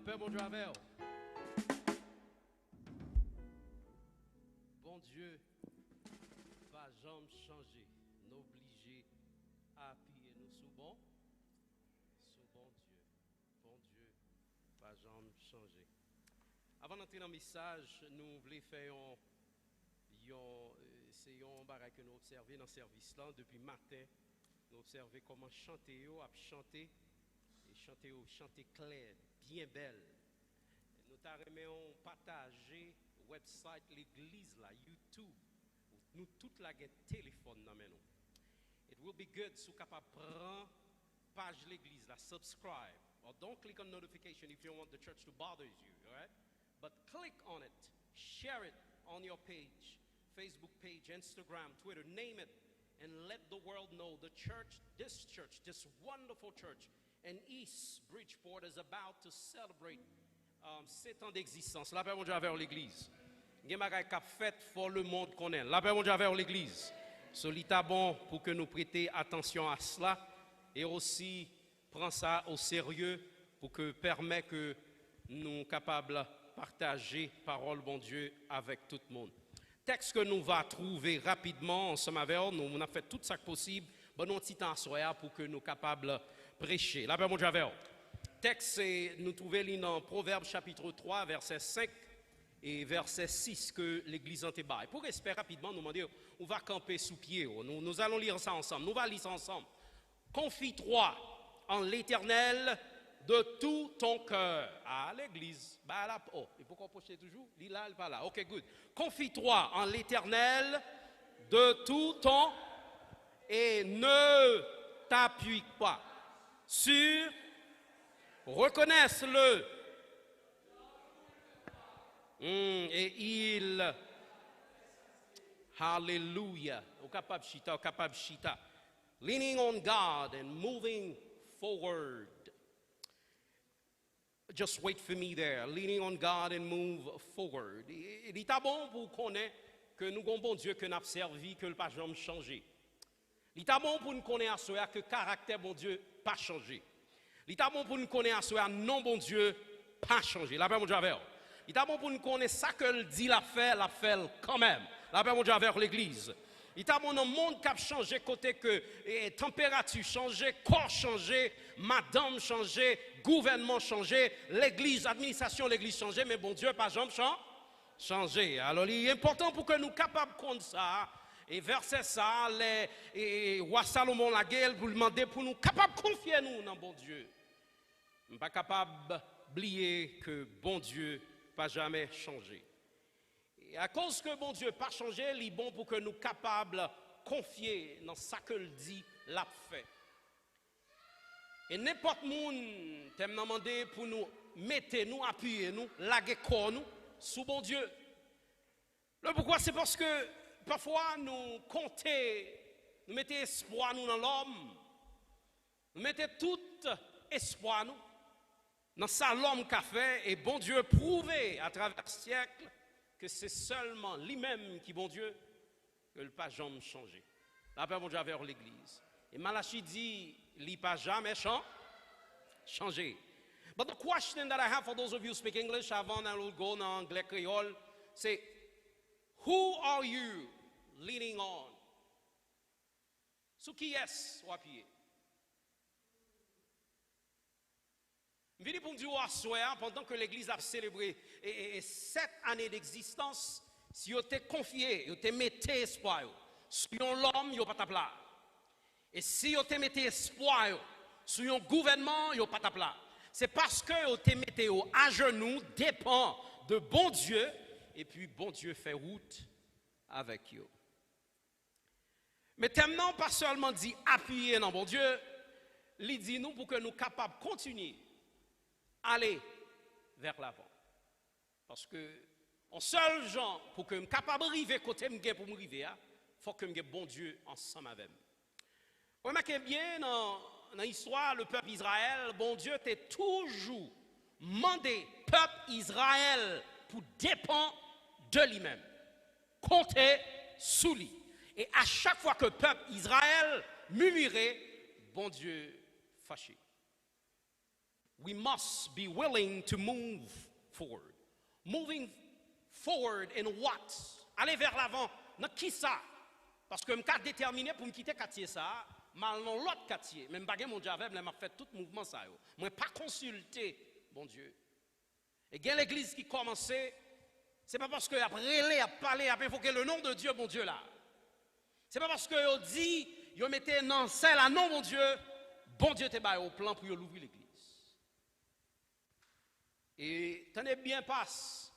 paix, bon Dieu avec. Bon Dieu, pas jamais changer, n'obliger à appuyer nous sous bon Dieu. Bon Dieu, pas jamais changer. Avant d'entrer dans le message, nous voulons faire un bagage que nous observons dans le service là depuis matin. Nous observons comment chanter, chanter clair, bien belle. Nous t'arrêtons partager website l'église là, YouTube. Nous toute la téléphone dans nous. It will be good si vous capable prendre page l'église là, subscribe. Or don't click on notification if you don't want the church to bother you, all right? But click on it, share it on your page, Facebook page, Instagram, Twitter, name it, and let the world know the church, this wonderful church in East Bridgeport is about to celebrate 7 ans d'existence. La paix mon Dieu avec l'église. Il y a des choses faites pour le monde connaît. La paix mon Dieu avec l'église. Solita bon pour que nous prêtions attention à cela et aussi prendre ça au sérieux pour que permettre que nous capables partager parole bon Dieu avec tout le monde. Texte que nous va trouver rapidement ensemble avec nous, on a fait tout ça possible, bon nous petit temps soir pour que nous capables prêcher. La paix mon Dieu avec vous. Texte nous trouvons dans Proverbes chapitre 3 verset 5 et verset 6 que l'église en débat. Pour respecter rapidement nous demander on va camper sous pied. Nous allons lire ça ensemble. Nous allons lire ça ensemble. Confie-toi en l'Éternel de tout ton cœur. À l'église. Bah là, oh, il faut qu'on poche toujours. Il là, il pas là. OK, good. Confie-toi en l'Éternel de tout ton et ne t'appuie pas sur reconnaisse-le. Et il Hallelujah. Au capable chita. Leaning on God and moving forward. Just wait for me there. Leaning on God and move forward. Il est bon pour connaître que nous avons bon Dieu que nous avons servi, que le pas jamais changé. Il est bon pour nous connaître que le caractère bon Dieu pas changé. Il est bon pour nous connaître que non bon Dieu pas changé. La paix mon Dieu avec. Il est bon pour nous connaître ça que le dit la fait quand même. La paix mon Dieu avec l'église. Il est bon dans le monde qui a changé côté que température changé, corps changé, madame changé, gouvernement changé, l'église, administration l'église changé, mais bon Dieu pas jamais changé. Alors il est important pour que nous capables de comprendre ça. Et verset ça, roi Salomon la gueule pour demander pour nous capables de confier nous dans bon Dieu. Nous ne sommes pas capables d'oublier que bon Dieu pas jamais changé. Et à cause que bon Dieu pas changé, il est bon pour que nous capables de confier dans ce que le dit l'a fait. Et n'importe monde t'aime demander pour nous mettre nous appuyer nous laguer corps nous sous bon Dieu. Le pourquoi c'est parce que parfois nous comptons, nous mettons espoir nous dans l'homme. Nous mettons tout espoir nous dans ça l'homme qu'a fait et bon Dieu prouvé à travers le siècle que c'est seulement lui-même qui bon Dieu que le pas jamais changé. La paix bon Dieu vers l'église. Et Malachi dit il pas jamais changé. But the question that I have for those of you who speak English, avant I will go en anglais créole, c'est who are you leaning on? Sur qui est-ce ou appuyer? Je viens pour dire à soir, pendant que l'Église a célébré 7 années d'existence, si vous êtes confié, vous êtes mis espoir sur l'homme, vous n'avez pas ta place. Et si vous êtes mis espoir sur un gouvernement, vous n'avez pas ta place. C'est parce que vous êtes mis à genoux, dépend de bon Dieu, et puis bon Dieu fait route avec vous. Mais tellement pas seulement dit appuyer dans bon Dieu, il dit nous pour que nous capables de continuer. Aller vers l'avant. Parce que, en seul genre, pour que je sois capable d'arriver côté pour me arriver, il faut que je sois bon Dieu ensemble avec moi. Vous remarquez bien dans l'histoire, le peuple Israël, bon Dieu t'a toujours demandé, peuple Israël, pour dépendre de lui-même. Compter sous lui. Et à chaque fois que le peuple Israël murmurait, bon Dieu fâché. we must be willing to move forward. Moving forward in what? Aller vers l'avant. Dans qui ça? Parce que je suis déterminé pour me quitter quartier ça, mal dans l'autre quartier. Même pas mon Dieu avec, m'a fait tout mouvement ça. Moi pas consulter bon Dieu. Et il y a l'église qui commençait, c'est pas parce que après a parlé, a invoqué le nom de Dieu, bon Dieu là. C'est pas parce que on dit, yo mettez non celle à non bon Dieu te bail au plan pour l'ouvrir l'église. Et tenez bien passe,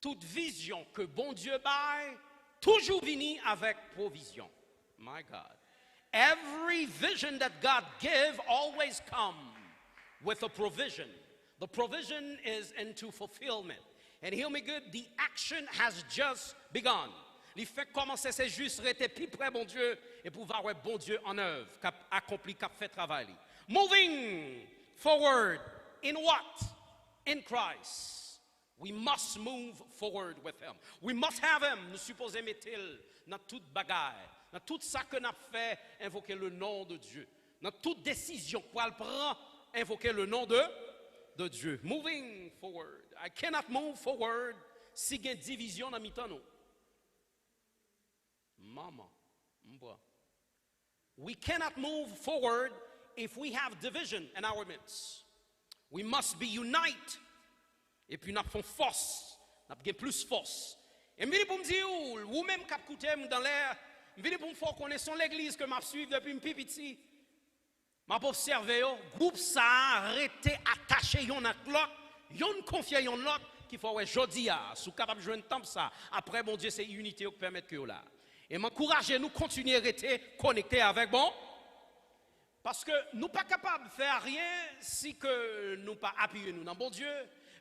toute vision que bon Dieu baille, toujours vini avec provision. My God. Every vision that God give always come with a provision. The provision is into fulfillment. And hear me good, the action has just begun. Les fait commencer, c'est juste rester plus près, bon Dieu, et pouvoir voir bon Dieu en œuvre, cap accompli, cap fait travail. Moving forward in what? In Christ. We must move forward with Him. We must have Him. Nous supposons mettre dans toute bagaille, dans tout ça que nous avons fait, invoquer le nom de Dieu. Dans toute décision qu'on prend, invoquer le nom de Dieu. Moving forward. I cannot move forward si il y a une division dans mi-temps. Maman, mbwa. We cannot move forward if we have division in our midst. We must be united. Et puis nous avons force, nous avons plus force. Et je viens pour me dire, ou même qui écoutez dans l'air, je viens pour me faire connaître l'église que je suis depuis un petit petit. Je vais observer, le groupe ça arrêté, attaché yon à l'autre, yon confié yon l'autre, qu'il faut aujourd'hui, si vous capable de jouer un temps ça. Après, bon Dieu, c'est unité qui permet que là. Et m'encourage nous continuer à rester connectés avec bon. Parce que nous ne sommes pas capables de faire rien si que nous pas appuyer nous dans bon Dieu,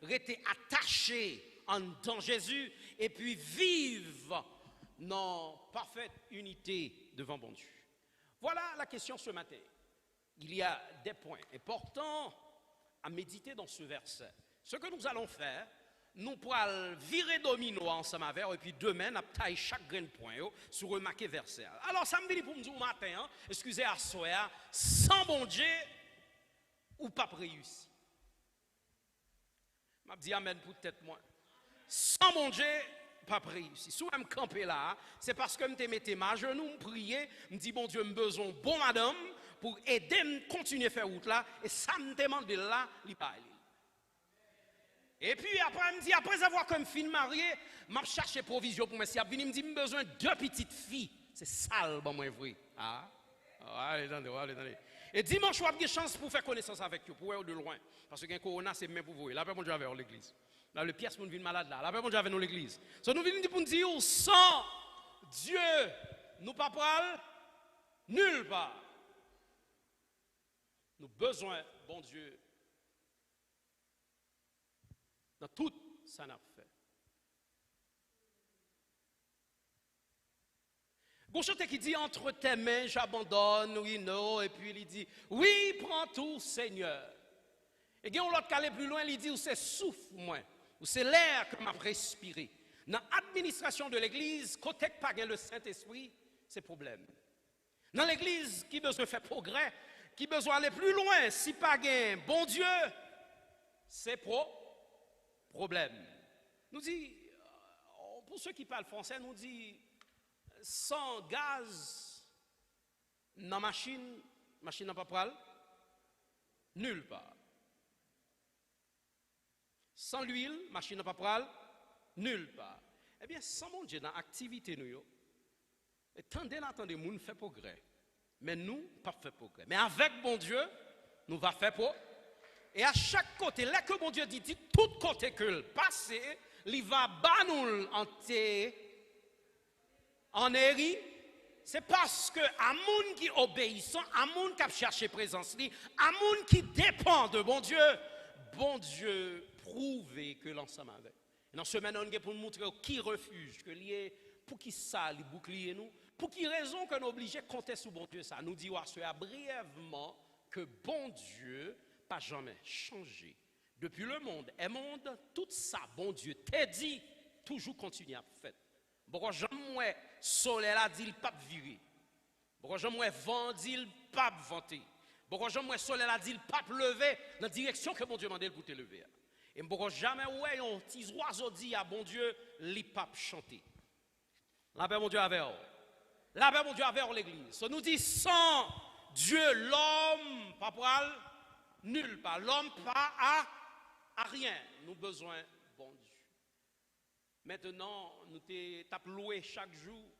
rester attachés dans Jésus et puis vivre dans parfaite unité devant bon Dieu. Voilà la question ce matin. Il y a des points importants à méditer dans ce verset. Ce que nous allons faire, nous pourrons virer domino ensemble avec et puis demain, nous tailler chaque grain de point sur remarquer verset. Alors, ça me dit pour me dire matin, excusez à soir, sans bon Dieu, ou pas réussi. Je dis amen pour tête moi. Sans bon Dieu, pas réussi. Si je me camper là, c'est parce que je me mets ma genou, je prie, je dis bon Dieu, j'ai besoin bon madame pour aider à continuer à faire route là, et ça me demande de là, il parle. Et puis après, me dit, après avoir comme fille mariée, m'a cherché provision pour moi. Si il me dit, j'ai besoin de 2 petites filles. C'est sale, bon, moi, vrai. Ah, allez, attendez. Et dimanche, je vais chance pour faire connaissance avec vous, pour eux de loin. Parce que le corona, c'est même pour vous. Là, après, mon Dieu, avec l'église. Là, le pièce pour nous venir malade là. Là, après, mon Dieu, avec nous l'église. So, nous venons pour nous dire, sans Dieu, nous pas pral nulle part. Nous avons besoin, bon Dieu, dans tout ça n'a fait. Gonchote qui dit entre tes mains j'abandonne, oui, non, et puis il dit oui, prends tout, Seigneur. Et il y a l'autre qui allait plus loin, il dit c'est souffle, moi, ou c'est l'air que m'a respiré. Dans l'administration de l'église, côté que pas le Saint-Esprit, c'est problème. Dans l'église qui besoin de faire progrès, qui besoin d'aller plus loin, si pas gain, bon Dieu, c'est problème. Nous dit, pour ceux qui parlent français, nous dit, sans gaz dans machine n'a pas pral, nulle part. Sans l'huile, machine n'a pas pral, nulle part. Eh bien, sans mon Dieu, dans l'activité, nous, attendez, nous fait progrès. Mais nous, pas fait progrès. Mais avec bon Dieu, nous va faire progrès. Et à chaque côté, là que mon Dieu dit tout côté que le passé, il va banouler en eri. C'est parce que à moun qui obéissant, à moun qui a cherché présence, à moun qui dépend de bon Dieu prouve que l'ensemble avec. Et dans ce moment, on pour nous montrer qui refuge, que lié pour qui ça, les boucliers nous, pour qui raison que nous obligés de compter sur bon Dieu ça. Nous disons brièvement que bon Dieu pas jamais changé. Depuis le monde et monde, tout ça, bon Dieu, t'a dit, toujours continue à faire. Bon, jamais soleil là dit il pas virer. Bon, jamais vent dit il pas vanter. Pourquoi jamais le soleil a dit le pape levé dans la direction que mon Dieu m'a dit pour te lever. Et pourquoi jamais ouais un petit oiseau dit à bon Dieu les papes chanter. La paix mon Dieu avec vous. La paix mon Dieu avec l'église. Ça nous dit sans Dieu l'homme pas pral nul pas l'homme pas à rien. Nous besoin bon Dieu. Maintenant nous t'ap loué chaque jour.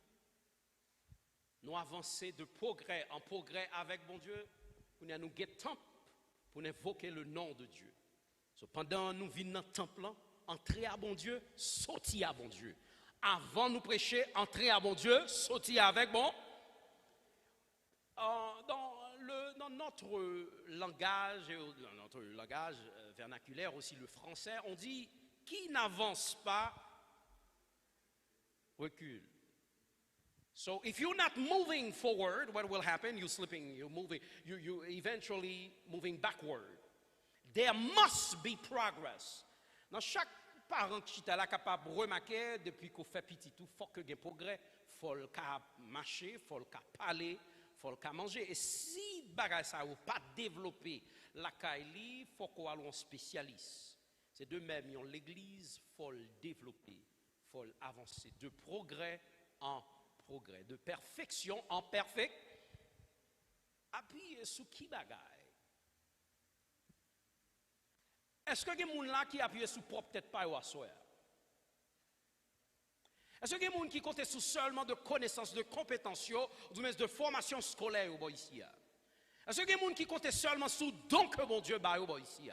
Nous avancer de progrès en progrès avec bon Dieu. Pour nous get temps pour invoquer le nom de Dieu. Cependant, nous venons dans le temple, entrer à bon Dieu, sortir à bon Dieu. Avant de nous prêcher, entrer à bon Dieu, sortir avec bon. Dans notre langage vernaculaire, aussi le français, on dit qui n'avance pas recule. So if you're not moving forward, what will happen? You're slipping, you're moving, you eventually moving backward. There must be progress. Dans chaque parent qui est là capable de remarquer depuis qu'on fait petit tout, faut que y ait progrès, faut le marcher, faut le parler, faut le manger. Et si bagay ça ou pas développer la caille, faut qu'on aille un spécialiste. C'est de même, l'église, faut le développer, faut avancer de progrès en progrès, de perfection en perfection. Appuyer sur qui bagaille? Est-ce que y a des gens là qui appuient sur propre tête pas ou assoir? Est-ce que y a des gens qui comptent sur seulement de connaissances, de compétences, ou même de formation scolaire ou ici? Est-ce que y a des gens qui comptent seulement sur don que mon Dieu ba ou ici?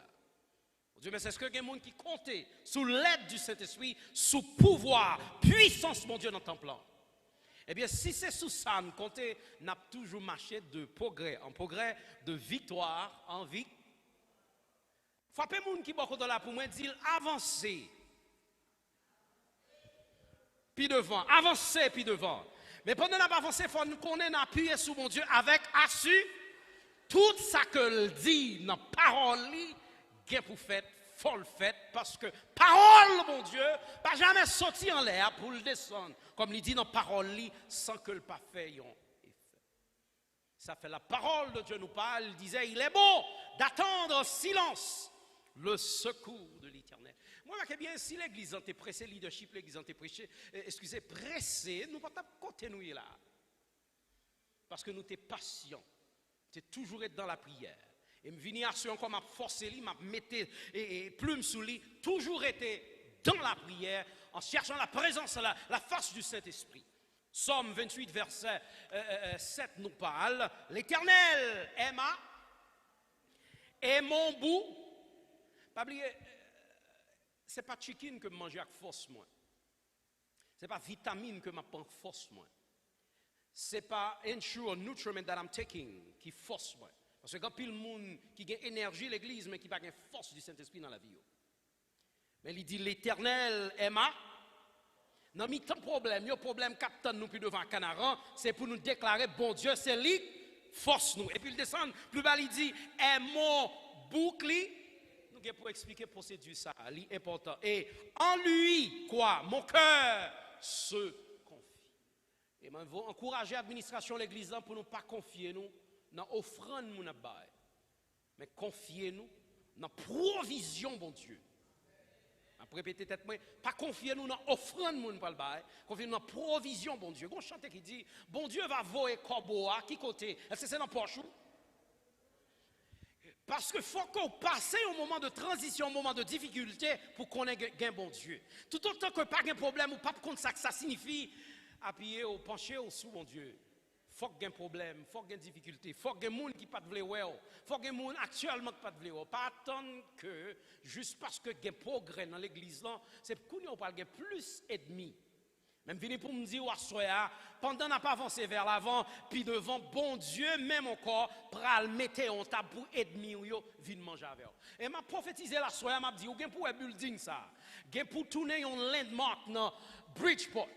Dieu, mais est-ce que y a des gens qui comptent sur l'aide du Saint-Esprit, sous pouvoir, puissance mon Dieu dans ton plan? Eh bien, si c'est sous ça, nous comptons, n'a toujours marché de progrès en progrès, de victoire en victoire. Frappez les gens qui sont là pour moi dire avancez. Puis devant, avancez puis devant. Mais pendant qu'on avance, il faut nous connaître, appuyer sur mon Dieu avec assu. Tout ça que le dit dans la parole, il pour faire, faut le faire. Parce que parole, mon Dieu, pas jamais sorti en l'air pour le descendre. Comme il dit dans la parole, sans que le pas fait effet. Ça fait la parole de Dieu nous parle. Il disait, il est bon d'attendre en silence le secours de l'Éternel. Moi, je bien, si l'église était pressée, le leadership, l'église était pressée, nous ne pouvons pas continuer là. Parce que nous sommes patients. Nous toujours être dans la prière. Et me venir à ceux encore m'a forcé, m'a mettre plume sous lui, toujours été dans la prière, en cherchant la présence, la face du Saint-Esprit. Psaume 28, verset 7 nous parle. L'Éternel est mon bout. Pas oublier, c'est pas chicken que je mange avec force moi. C'est pas vitamine que je prends force moi. C'est pas ensure nutriment that I'm taking qui force moi. Parce que quand pile monde qui a énergie l'église mais qui pas gain force du Saint-Esprit dans la vie. Mais il dit l'Éternel est ma. Non mais tant problème, yo problème captain nous plus devant Canaran, c'est pour nous déclarer bon Dieu c'est lui force nous. Et puis il descend plus bas il dit est mon bouclier. Pour expliquer procédure ça, c'est important. Et en lui, quoi, mon cœur se confie. Et je veux encourager l'administration de l'église pour ne pas confier nous dans l'offrande de bail, mais confier nous dans la provision, bon Dieu. Je répéter tête moi, pas confier nous dans l'offrande de pas le bail, confier nous dans la provision, bon Dieu. On chante qui dit, bon Dieu va voler Corboa, qui côté? Est-ce que c'est dans Poche? Parce qu'il faut qu'on passe au moment de transition, au moment de difficulté pour qu'on ait un bon Dieu. Tout autant que pas de problème ou pas de ça que ça signifie appuyer ou pencher au sous mon Dieu. Il faut qu'il y ait un problème, il faut qu'il y ait une difficulté, il faut qu'il y ait des gens qui ne veulent pas, il faut qu'il y ait des gens actuellement qui ne veulent pas. Pas attendre que, juste parce qu'il y a un progrès dans l'église, c'est qu'on n'y a pas plus d'ennemis. Même venu pour me dire, pendant qu'on n'a pas avancé vers l'avant, puis devant, bon Dieu, même encore, pral mettre en table pour ennemi ou yo, vin manger avec. Et m'a prophétisé la soirée, m'a dit, ou gen pour un building ça, gen pour tourner un landmark dans Bridgeport.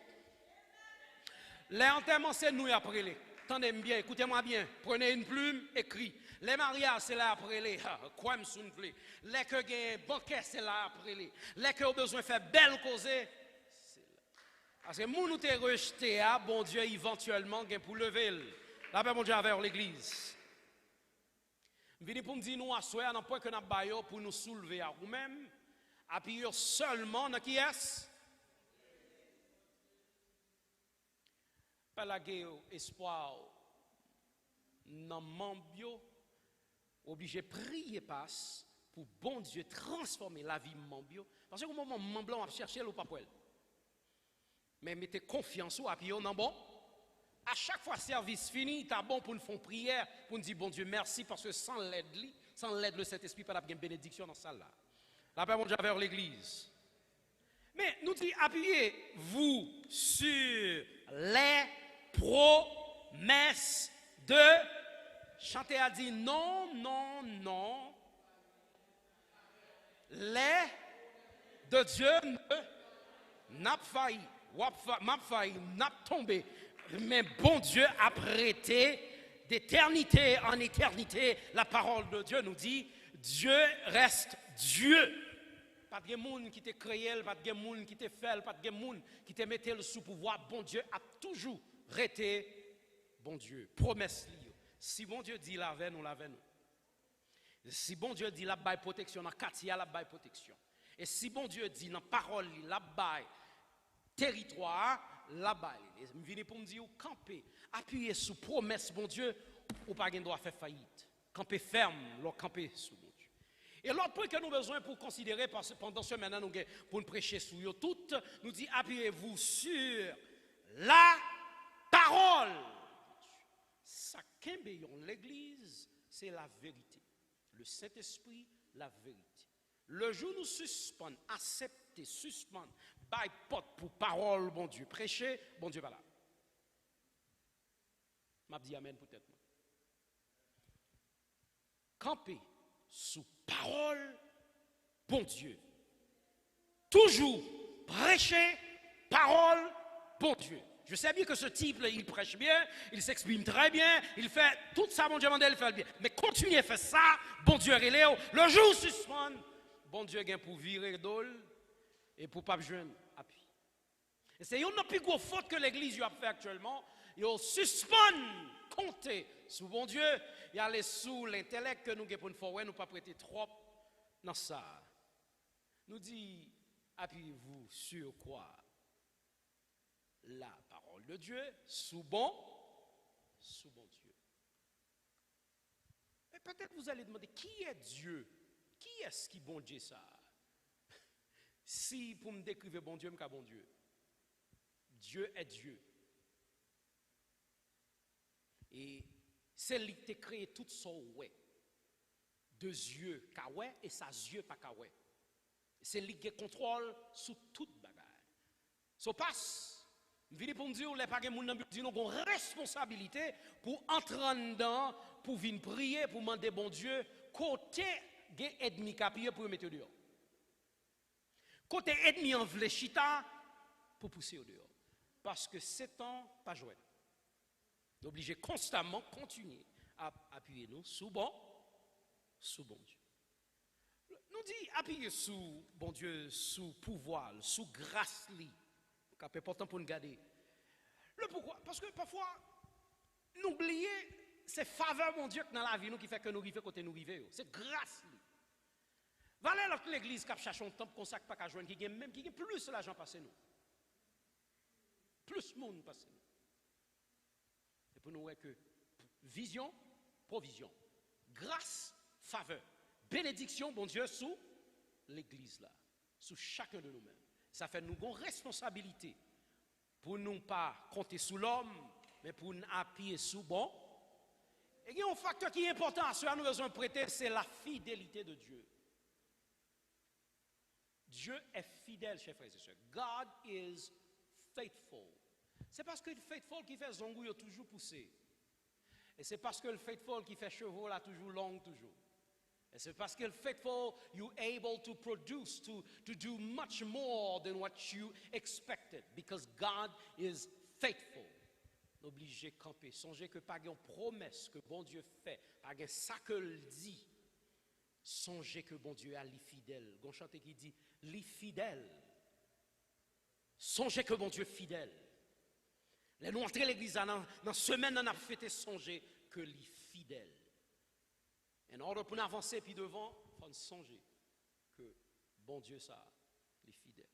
Les enterrements, c'est nous après les. Tendez bien, écoutez-moi bien, prenez une plume, écrit. Les mariages, c'est là après les. Quoi me souffle. Les que gen banquet, c'est là après les. Les que ont besoin de faire belle cause. Parce que nous nous avons rejeté, bon Dieu, éventuellement, pour lever la paix, mon Dieu, vers l'église. Venez pour me dire, nous, à soi, dans le point que nous avons pour nous soulever à nous-mêmes, appuyer seulement dans qui est-ce? Pas la guerre, espoir, dans le membre, obligé de prier passe pour bon Dieu transformer la vie membre. Parce que au moment où membre, on va chercher le pas pour elle. Mais mettez confiance ou appuyer non bon. À chaque fois service fini, t'as bon pour nous faire prière, pour nous dire bon Dieu merci parce que sans l'aide le Saint-Esprit pas de bénédiction dans salle là. La paix mon Dieu vers l'église. Mais nous dit appuyez-vous sur les promesses de chanter a dit non non non. Les de Dieu n'a pas failli, n'a failli, n'a tombé. Mais bon Dieu a prêté d'éternité en éternité. La parole de Dieu nous dit, Dieu reste Dieu. Pas de monde qui t'a créé, pas de monde qui t'a fait, pas de monde qui t'a mis sous pouvoir. Bon Dieu a toujours resté bon Dieu. Promesse liée. Si bon Dieu dit la veille, nous la veille. Si bon Dieu dit la baille protection, dans quartier la baille protection. Et si bon Dieu dit dans parole la baille territoire, la baille. Je viens pour me dire camper, appuyer sur promesse bon Dieu, ou pas droit faire faillite. Camper ferme, leur camper sous bon Dieu. Et l'autre point que nous avons besoin pour considérer pendant ce maintenant pour nous prêcher sur eux toutes, nous dit appuyez-vous sur la parole. Ça l'église, c'est la vérité. Le Saint-Esprit, la vérité. Le jour nous suspendons, accepter, suspendre, bail porte pour parole, bon Dieu, prêcher, bon Dieu, voilà. M'a dit amen peut-être. Camper sous parole, bon Dieu. Toujours prêcher, parole, bon Dieu. Je sais bien que ce type, il prêche bien, il s'exprime très bien, il fait tout ça, bon Dieu, il fait bien. Mais continuez à faire ça, bon Dieu, le jour suspend, bon Dieu, gagne pour virer d'ol et pour pas joindre appui. Et c'est une plus grosse faute que l'Église a fait actuellement. Il suspend, compter sous bon Dieu, il aller sous l'intellect que nous avons pour nous pas prêter trop dans ça. Nous dit, appuyez-vous sur quoi? La parole de Dieu, sous bon Dieu. Et peut-être vous allez demander, qui est Dieu? Qui est-ce qui bon Dieu ça? Si pour me décrire bon Dieu, je bon Dieu. Dieu est Dieu. Et c'est lui qui a créé tout son ouais. Deux yeux, kawé, et sa yeux pas kawé. C'est lui qui contrôle sur toute bagarre. So passe. Je viens pour me dire, les pas nous avons une responsabilité pour entrer dedans, pour venir prier, pour demander bon Dieu, côté ennemi qui pour mettre dehors. Côté ennemi en vlechita pour pousser au dehors. Parce que c'est temps pas jouer. Nous obligés constamment continuer à appuyer nous sous bon Dieu. Nous dit appuyer sous bon Dieu, sous pouvoir, sous grâce li. C'est important pour nous garder. Le pourquoi? Parce que parfois, nous oublions, c'est faveur mon Dieu dans la vie nous qui fait que nous arrivons côté nous arrivons. C'est grâce. Valez l'autre l'église qui cherche un temple consacré pas qu'à joindre, qui gagne plus l'argent passé nous. Plus monde passé nous. Et pour nous voir que vision, provision, grâce, faveur, bénédiction, bon Dieu, sous l'église là, sous chacun de nous-mêmes. Ça fait nous une responsabilité pour nous pas compter sous l'homme, mais pour nous appuyer sous bon. Et il y a un facteur qui est important à ce que nous devons prêter, c'est la fidélité de Dieu. Dieu est fidèle, chers frères et sœurs. God is faithful. C'est parce que le faithful qui fait zongou, il a toujours poussé. Et c'est parce que le faithful qui fait chevaux, là, toujours long, toujours. And so parce que faithful, you're able to produce, to do much more than what you expected. Because God is faithful. Obligé de camper. Songez que pas une promesse que bon Dieu fait, pas ça que le dit. Songez que bon Dieu a les fidèles. Gon chanté qui dit les fidèles. Songez que bon Dieu est fidèle. Les nous entrer l'église dans semaine on a fêté songez que les fidèles. En ordre pour nous avancer puis devant, il faut songer que bon Dieu ça, il est fidèle.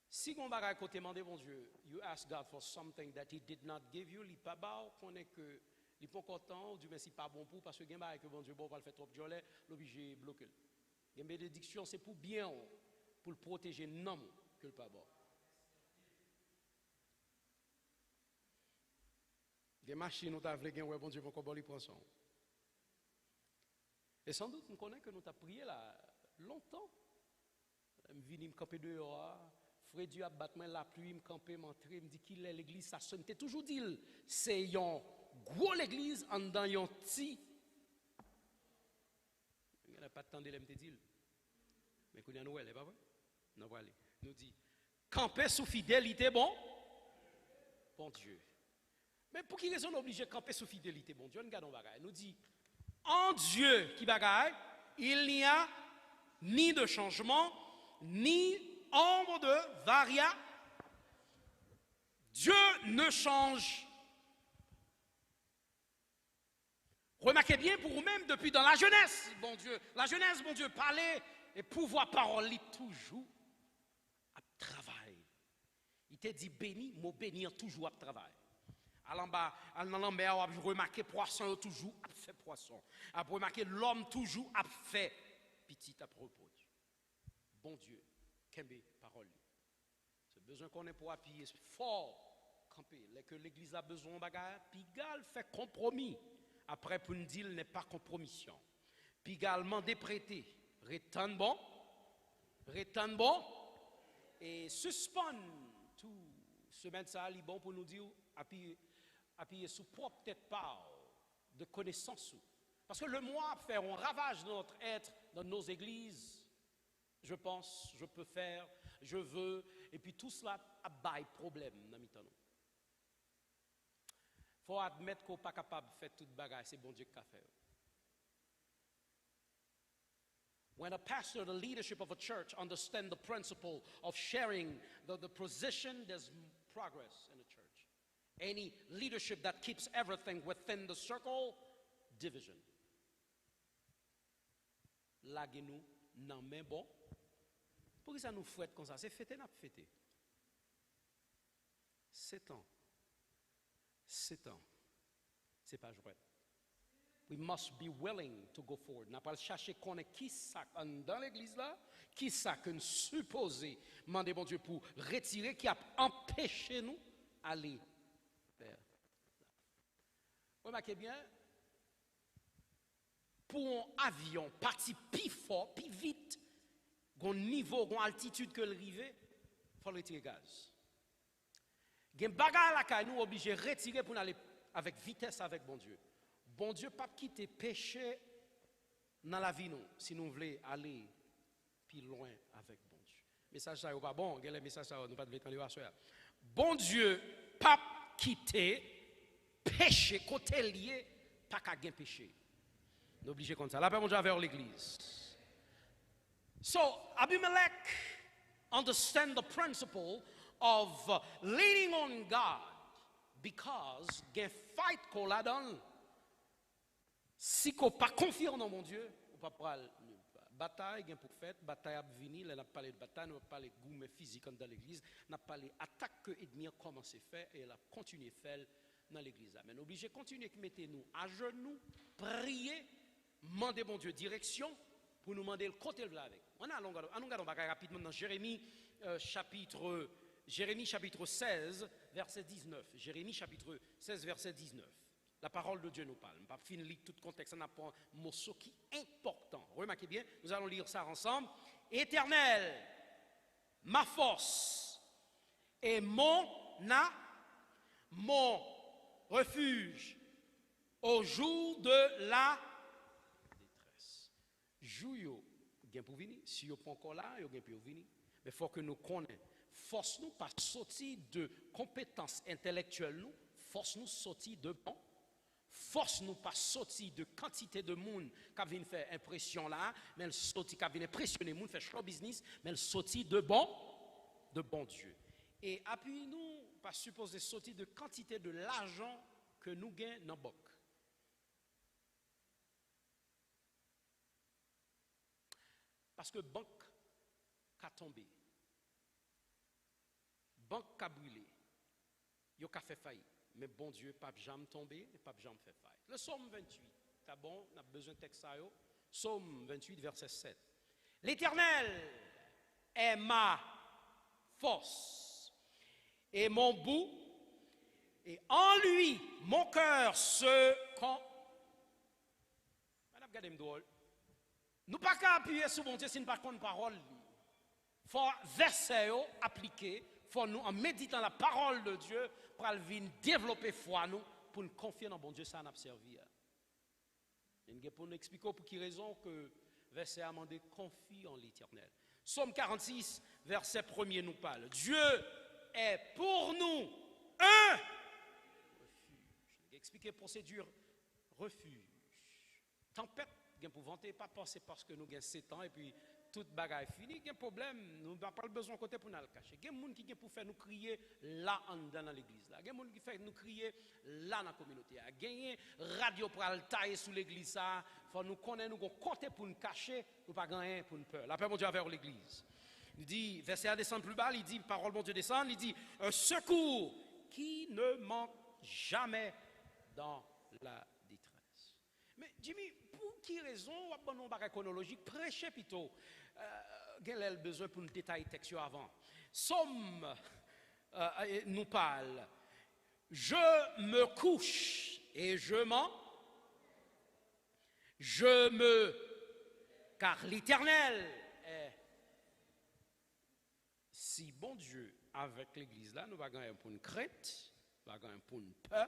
Si on va côté demander bon Dieu, you ask God for something that he did not give you, il pas ba qu'on est que il pas content ou du merci pas bon pour parce que gain que bon Dieu bon va le faire trop jolet, l'obligé bloquer. Gain bénédiction c'est pour bien pour le protéger non que le pas bon. Gain machine ou t'a vle gain ouais bon Dieu bon lui prend son. Et sans doute, nous connaissons que nous avons prié là longtemps. Je suis venu me camper dehors. Frère Dieu a battu la pluie, me camper, m'entrer, me dit qu'il est l'église. Ça sonne. T'es toujours dit, c'est une grosse église en dedans un petit. Il n'y a pas de temps de me dire. Mais qu'on y a Noël, n'est pas vrai? Non, voilà. Nous dit, camper sous fidélité, bon Dieu. Mais pour qui raison obligé de camper sous fidélité, bon Dieu? Regardons bagaille. Nous dit, en Dieu qui bagaille, il n'y a ni de changement, ni ombre de variation. Dieu ne change. Remarquez bien pour vous-même, depuis dans la jeunesse, bon Dieu, parler et pouvoir parler toujours à travail. Il t'a dit béni, mot bénir toujours à travail. Dans la mer, on a remarqué poisson toujours a fait poisson. On a remarqué l'homme toujours a fait petit à propos. Bon Dieu, qu'est-ce parole. C'est besoin qu'on ait pour appuyer fort, camper. Que l'église a besoin de bagarre, Pigal fait compromis. Après, pour nous dire, il n'est pas compromission. Pigal m'a déprêté. Rétend bon. Et suspend tout. Semaine ça, il est bon pour nous dire, appuyer sous propre tête part de connaissance. Parce que le moi faire un ravage dans notre être, dans nos églises, je pense, je peux faire, je veux, et puis tout cela a bail problème dans le temps. Il faut admettre qu'on n'est pas capable de faire toute bagaille, c'est bon Dieu qui a fait. When a pastor, the leadership of a church, understand the principle of sharing the position, there's progress in the church. Any leadership that keeps everything within the circle, division. Laguez-nous, non mais bon. Pourquoi ça nous fouette comme ça? C'est fêté, n'a pas fêté. 7 ans. C'est pas jouet. We must be willing to go forward. N'a pas chercher qu'on est qui ça dans l'église là, qui ça que nous supposé demander bon Dieu pour retirer qui a empêché nous aller vers. Remarquez bien, pour un avion parti plus fort, plus vite, gon niveau, gon altitude que le rivet, il faut retirer gaz. Gen bagay la kay nous obligé retirer pour aller avec vitesse avec bon Dieu. Bon Dieu pas quitter péché dans la vie nous si nous voulons aller plus loin avec bon Dieu. Message ça pas bon, gen les messages ça nous pas devait entendre soir. Bon Dieu pas quitter péché côté lié pas qu'à gain péché. Nous obligé comme ça. Là bon Dieu vers l'église. So Abimelech understand the principle of leaning on God because gen fight qu'on la donne. Si qu'on pas confiant dans mon Dieu, on pas pral bataille gen pour fait, bataille a venir, là n'a parlé de bataille, n'a parlé de goût physique dans l'église, n'a parlé attaque que ennemi comment c'est fait et elle a continué faire dans l'église. Mais obligé continuer mettre nous à genoux, prier, demander mon Dieu direction pour nous demander le côté là avec. On a rapidement dans Jérémie chapitre 16 verset 19. Jérémie chapitre 16 verset 19. La parole de Dieu nous parle. Je ne vais pas finir tout le contexte, on a un mot qui est important. Remarquez bien, nous allons lire ça ensemble. Éternel, ma force et mon refuge au jour de la détresse. Jour bien pour venir. Si vous pas encore là, vous bien pour venir. Mais il faut que nous connaissions. Force nous pas sortir de compétences intellectuelles nous, force nous sortir de bon. Force nous pas sortir de quantité de monde qui vient faire impression là, mais elle sortit qui vient impressionner monde, faire show business, mais elle sortit de bon Dieu. Et appuyez nous pas supposer sortir de quantité de l'argent que nous gagnons dans banque. Parce que banque a tombé, banque a brûlé, il a fait faillite. Mais bon Dieu, pas jamais tombé et pas jamais fait faillite. Le psaume 28, c'est bon, on a besoin de texte ça. Psaume 28, verset 7. L'Éternel est ma force et mon bout, et en lui, mon cœur se... Madame, regardez-moi drôle. Nous ne pouvons pas appuyer sur mon Dieu si nous ne connaissons pas parole. Il faut verser, appliquer, il faut nous, en méditant la parole de Dieu, pour venir développer foi nous, pour nous confier dans bon Dieu, ça n'a servi. Et pour nous expliquer pour qui raison que verset a demandé confie en l'Éternel. Psaume 46, verset 1er nous parle. Dieu est pour nous un refuge. Expliquer procédure refuge. Tempête, pour vanter, pas penser parce que nous avons 7 ans et puis toute bagaille fini, il y a un problème, nous n'avons pas besoin de côté pour nous le cacher. Il y a des gens qui pour faire nous crier là dans l'église. Il y a des gens qui fait nous crier là dans la communauté. Il y a des radio pour le tailler sous l'église. Il faut nous connaître, nous côté pour nous cacher, nous pas gagner pour nous peur. La paix mon Dieu vers l'église. Il dit, verset 1 descend plus bas, il dit, parole mon Dieu descend, il dit, un secours qui ne manque jamais dans la détresse. Mais Jimmy, pour qui raison, on a une chronologique, prêchez plutôt. Quel est le besoin pour nous détailler le texte avant? Somme nous parle. Je me couche et je car l'Éternel est. Si bon Dieu avec l'église là, nous va gagner pour une crainte, nous va gagner pour une peur.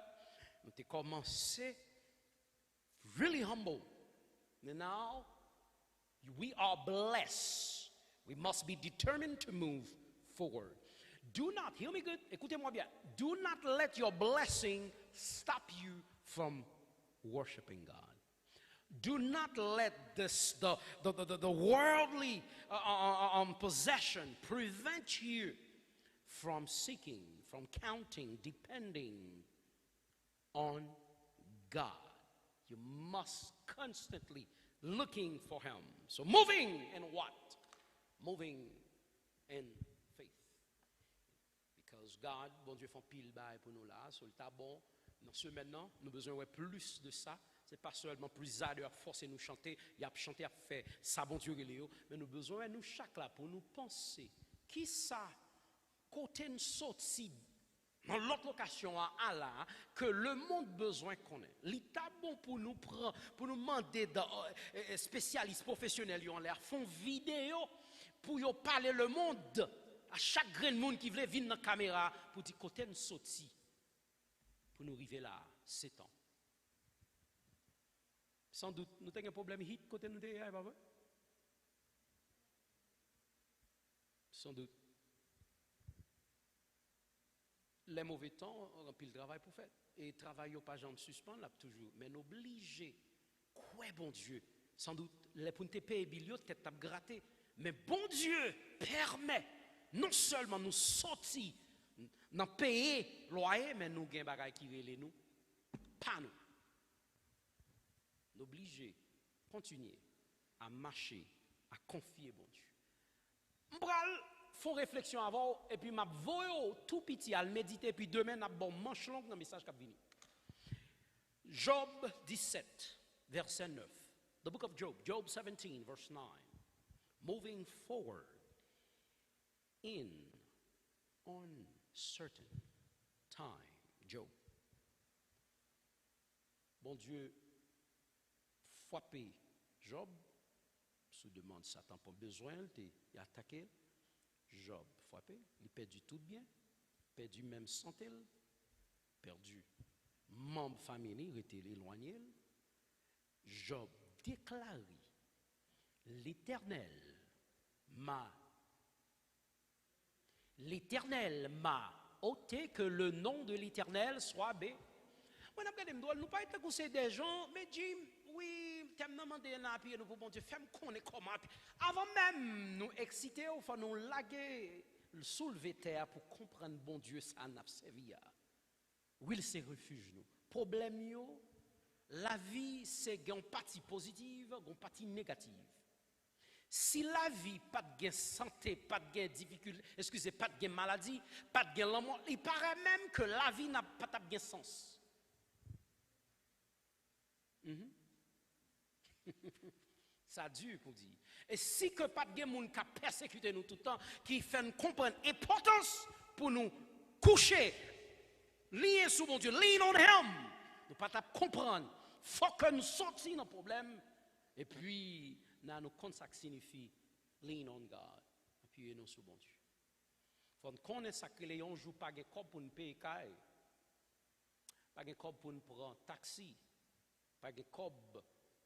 Nous avons commencé really humble. And now we are blessed. We must be determined to move forward. Do not, hear me good, écoutez-moi bien. Do not let your blessing stop you from worshiping God. Do not let this, the worldly possession prevent you from seeking, from counting, depending on God. You must constantly looking for Him. So moving in what? Moving in faith. Because God, bon Dieu, font pile bail pour nous là. Sur le tabon, dans ce maintenant, nous avons besoin de plus de ça. Ce n'est pas seulement plus ardeur, forcer nous chanter, il y a chanter à faire ça, bon Dieu, mais nous avons besoin, nous chaque là, pour nous penser. Qui ça, côté nous sorti dans l'autre location à Allah, que le monde besoin qu'on ait. L'état bon pour nous prendre, pour nous demander des spécialistes professionnels en l'air, font vidéo pour y parler le monde à chaque grain de monde qui veut venir dans la caméra pour dire côté nous sorti pour nous arriver là 7 ans. Sans doute nous avons un problème hit côté nous derrière, pas vrai? Sans doute. Les mauvais temps, on remplit le travail pour faire. Et le travail, pas jamais suspend, là toujours. Mais nous obligés, quoi bon Dieu, sans doute, les pour nous payer billet, peut-être gratter. Mais bon Dieu permet non seulement nous sortir, nous payer loyer, mais nous gagnons des choses qui relèvent nous. Pas nous. Nous obligés continuer à marcher, à confier bon Dieu. Font réflexion avant et puis m'a voyo tout petit à méditer puis demain n'a bon manche longue dans message qui vient. Job 17 verset 9. The book of Job, Job 17 verse 9. Moving forward in uncertain time. Job. Bon Dieu frappé Job sous demande Satan pour besoin il attaqué. Job frappé, il perdu tout bien, perdu même santé, perdu membre famille, il était éloigné. Job déclaré, l'Éternel m'a ôté, que le nom de l'Éternel soit béni. Moi, nous pas être conseillé des gens, mais Jim, oui, tu m'as demandé un appui, nous bon Dieu, fais-moi connaître comment. Avant même nous exciter, il faut nous laguer, soulever terre pour comprendre bon Dieu, ça n'a pas servi. Oui, c'est refuge nous. Problème yo, la vie c'est une partie positive, une partie négative. Si la vie, pas de santé, pas de difficulté, excusez, pas de maladie, pas de l'amour, il paraît même que la vie n'a pas de sens. Ça dure pour dire. Et si que pas de monde qui a persécuté nous tout le temps, qui fait nous comprendre l'importance pour nous coucher, lier sous mon Dieu, lean on him, nous pas comprendre, faut que nous sortions dans le problème. Et puis, nous consacrer signifie lean on God, appuyer nous sur mon Dieu. Faut nous connaître ça que les gens jouent pas de corps pour nous payer caille, pas de corps pour nous prendre taxi, pas de corps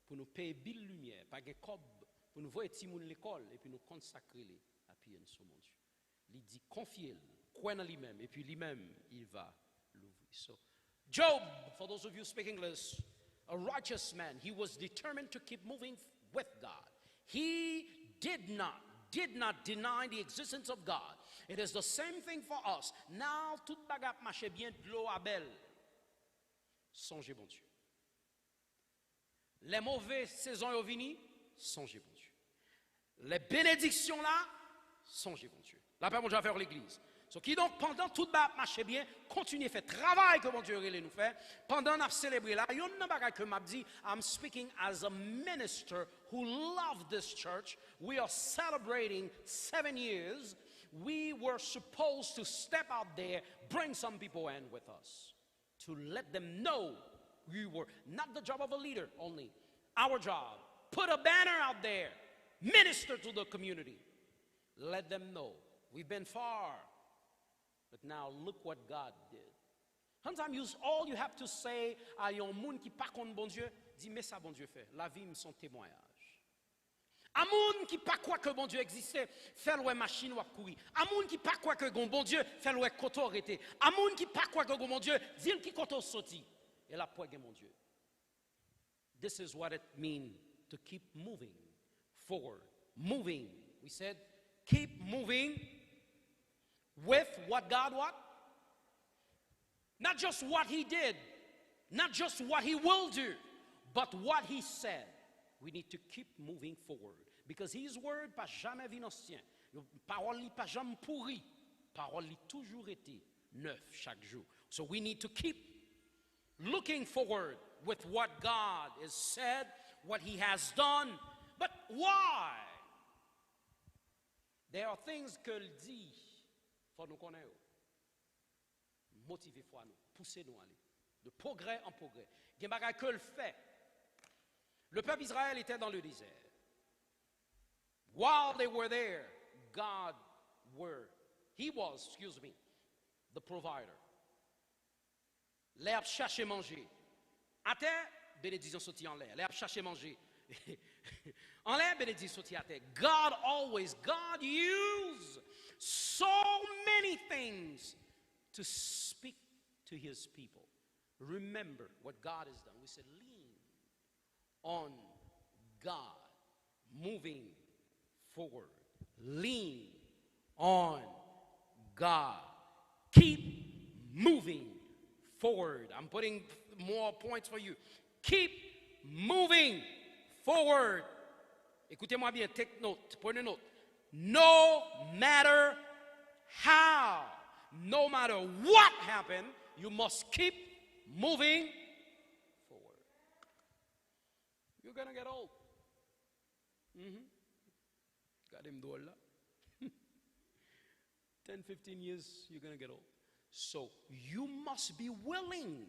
pour nous payer bill lumière, pas de corps pour nous voir petit monde l'école et puis nous consacrer les appuyer sur mon Dieu. Il dit confiez-le, croyez en lui-même et puis lui-même il va l'ouvrir. So, Job, for those of you speaking English, a righteous man, he was determined to keep moving with God. He did not deny the existence of God. It is the same thing for us. Now, tout bagarre marche bien, de l'eau à belle. Songez, bon Dieu. Les mauvaises saisons sont venues, songez, bon Dieu. Les bénédictions là, songez, bon Dieu. La paix, mon Dieu, à faire l'église. So, qui donc, pendant tout le marche bien, continuez à faire travail que mon Dieu nous fait. Pendant qu'on célébrer là, il y a un bagage que m'a dit, I'm speaking as a minister who loved this church. We are celebrating 7 years. We were supposed to step out there, bring some people in with us, to let them know we were not the job of a leader only. Our job, put a banner out there, minister to the community, let them know we've been far. But now look what God did. Sometimes all you have to say à un monde qui pas contre bon Dieu, dis mais ça bon Dieu fait. La vie me son témoignage. Un monde qui pas quoi que bon Dieu existait, fait le machine ou courir. Un monde qui pas quoi que bon Dieu, fait le koto arrêté. Un monde qui pas quoi que bon Dieu, dit qui koto sorti. Et la poigne mon Dieu. This is what it means to keep moving forward. Moving. We said keep moving with what God what? Not just what he did, not just what he will do, but what he said. We need to keep moving forward. Because his word pas jamais vu ancien. Parole li pas jamais pourri. Parole li toujours été neuf chaque jour. So we need to keep looking forward with what God has said, what he has done. But why? There are things que il dit. Faut nous connaître. Motiver foi nous, pousser nous aller. De progrès en progrès. Il y a des choses que le fait. Le peuple Israël était dans le désert. While they were there, he was, the provider. L'herbe cherchait manger. À terre, bénédiction sortit en l'air. L'herbe cherchait manger. En l'air, bénédiction sortit à terre. God used so many things to speak to his people. Remember what God has done. We said, lean on God, moving forward. Lean on God. Keep moving forward. I'm putting more points for you. Keep moving forward. Écoutez-moi bien, take note, prenez note. No matter how, no matter what happened, you must keep moving forward. You're going to get old. Got him do Allah. 10, 15 years, you're going to get old. So you must be willing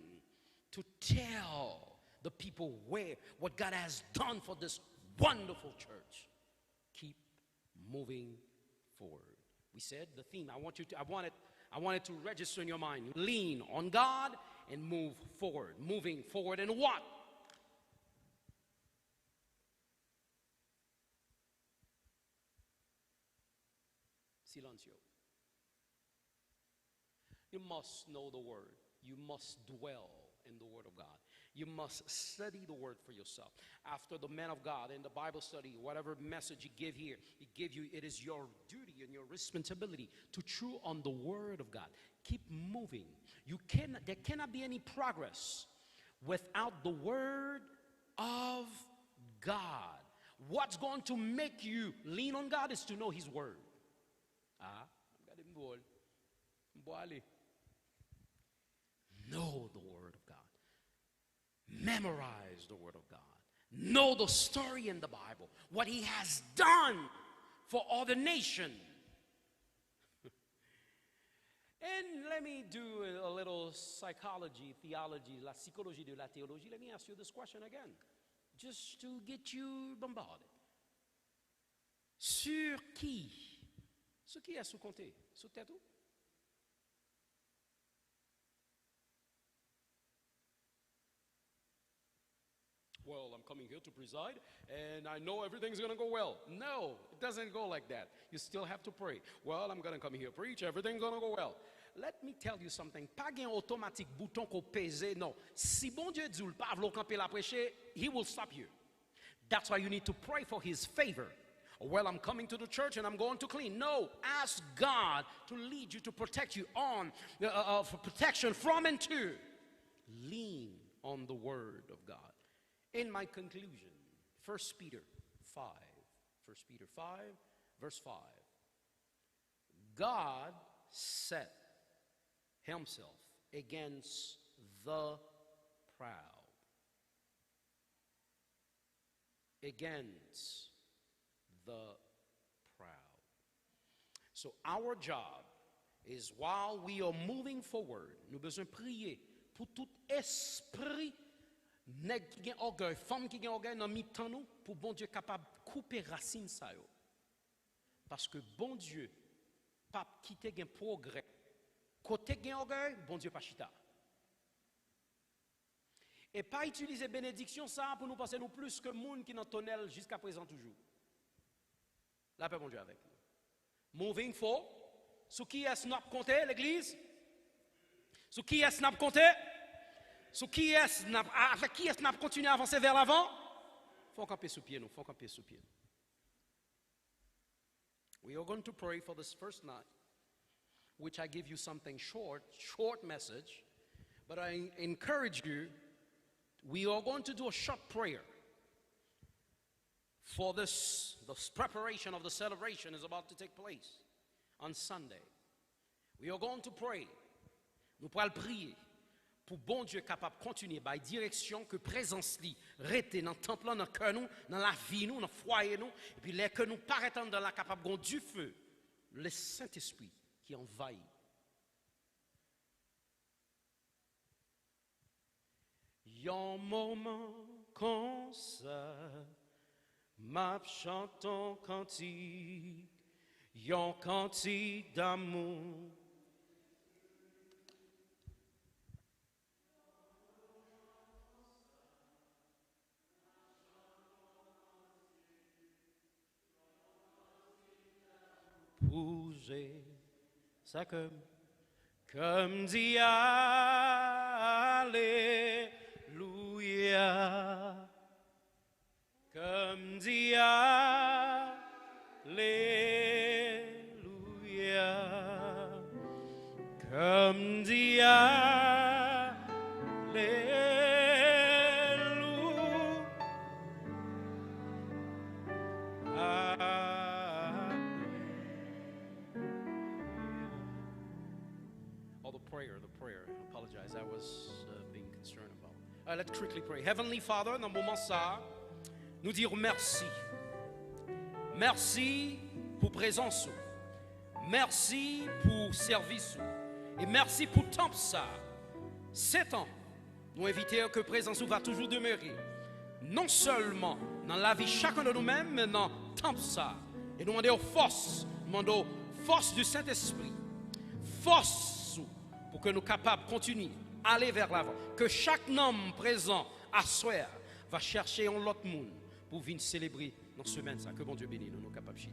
to tell the people what God has done for this wonderful church. Keep moving forward. We said the theme. I want it to register in your mind. Lean on God and move forward. Moving forward in what? Silencio. You must know the word. You must dwell in the word of God. You must study the word for yourself. After the man of God in the Bible study, whatever message he give here, it is your duty and your responsibility to chew on the word of God. Keep moving. There cannot be any progress without the word of God. What's going to make you lean on God is to know His Word. Ah, know the Word of God. Memorize the Word of God. Know the story in the Bible, what He has done for other nations. And let me do a little psychology, theology, la psychologie de la théologie. Let me ask you this question again, just to get you bombarded. Sur qui? Sur qui est-ce que vous comptez? Sur tête ou? Well, I'm coming here to preside, and I know everything's going to go well. No, it doesn't go like that. You still have to pray. Well, I'm going to come here preach, everything's going to go well. Let me tell you something. Pas gen automatique bouton qu'on pèse, non. Si bon Dieu dit ou pas v'lo camper la prêcher, He will stop you. That's why you need to pray for His favor. Well, I'm coming to the church and I'm going to clean. No, ask God to lead you, to protect you on, for protection from and to. Lean on the Word of God. In my conclusion, 1 Peter 5, verse 5. God set Himself against the proud. Against the proud. So our job is, while we are moving forward, nous besoin prier pour tout esprit nèg qui gen orgueil, femme qui gen orgueil dans mi-temps nous, pour bon Dieu capable couper racine ça yo. Parce que bon Dieu pas quitter gen progrès. Côté gen orgueil, bon Dieu pas chita. Et pas utiliser bénédiction ça pour nous passer nous plus que monde qui dans tonnel jusqu'à présent toujours. La paix bon Dieu avec nous. Moving forward. Sous qui est-ce n'a compté l'église? Sous qui est-ce n'a compté? Avec qui est-ce n'a continué à avancer vers l'avant? Faut camper sous pied nous, faut camper sous pied. We are going to pray for this first night, which I give you something short message, but I encourage you, we are going to do a short prayer for this preparation of the celebration is about to take place on Sunday. We are going to pray. Nous pourrons prier pour bon Dieu capable de continuer par direction que présence li rete dans le temple, dans le cœur nous, dans la vie nous, dans le foyer nous, et puis les que nous paraissons dans la capable de du feu, le Saint-Esprit qui envahit. Yon moment comme ça, m'a chantant cantique, yon cantique d'amour. Bouger, ça comme dit Alléluia, comme dit Alléluia, comme dit Alléluia. The prayer. I apologize, I was being concerned about. Let's quickly pray. Heavenly Father, dans le moment ça, nous dire merci. Merci pour présence. Merci pour service. Et merci pour temps ça. 7 ans, nous invitons que présence va toujours demeurer. Non seulement dans la vie chacun de nous-mêmes, mais dans temps ça. Et nous demandons force du Saint-Esprit. Force pour que nous capables de continuer à aller vers l'avant. Que chaque homme présent à soir va chercher un autre monde pour venir célébrer dans cette semaine. Que bon Dieu bénisse, nous sommes capables de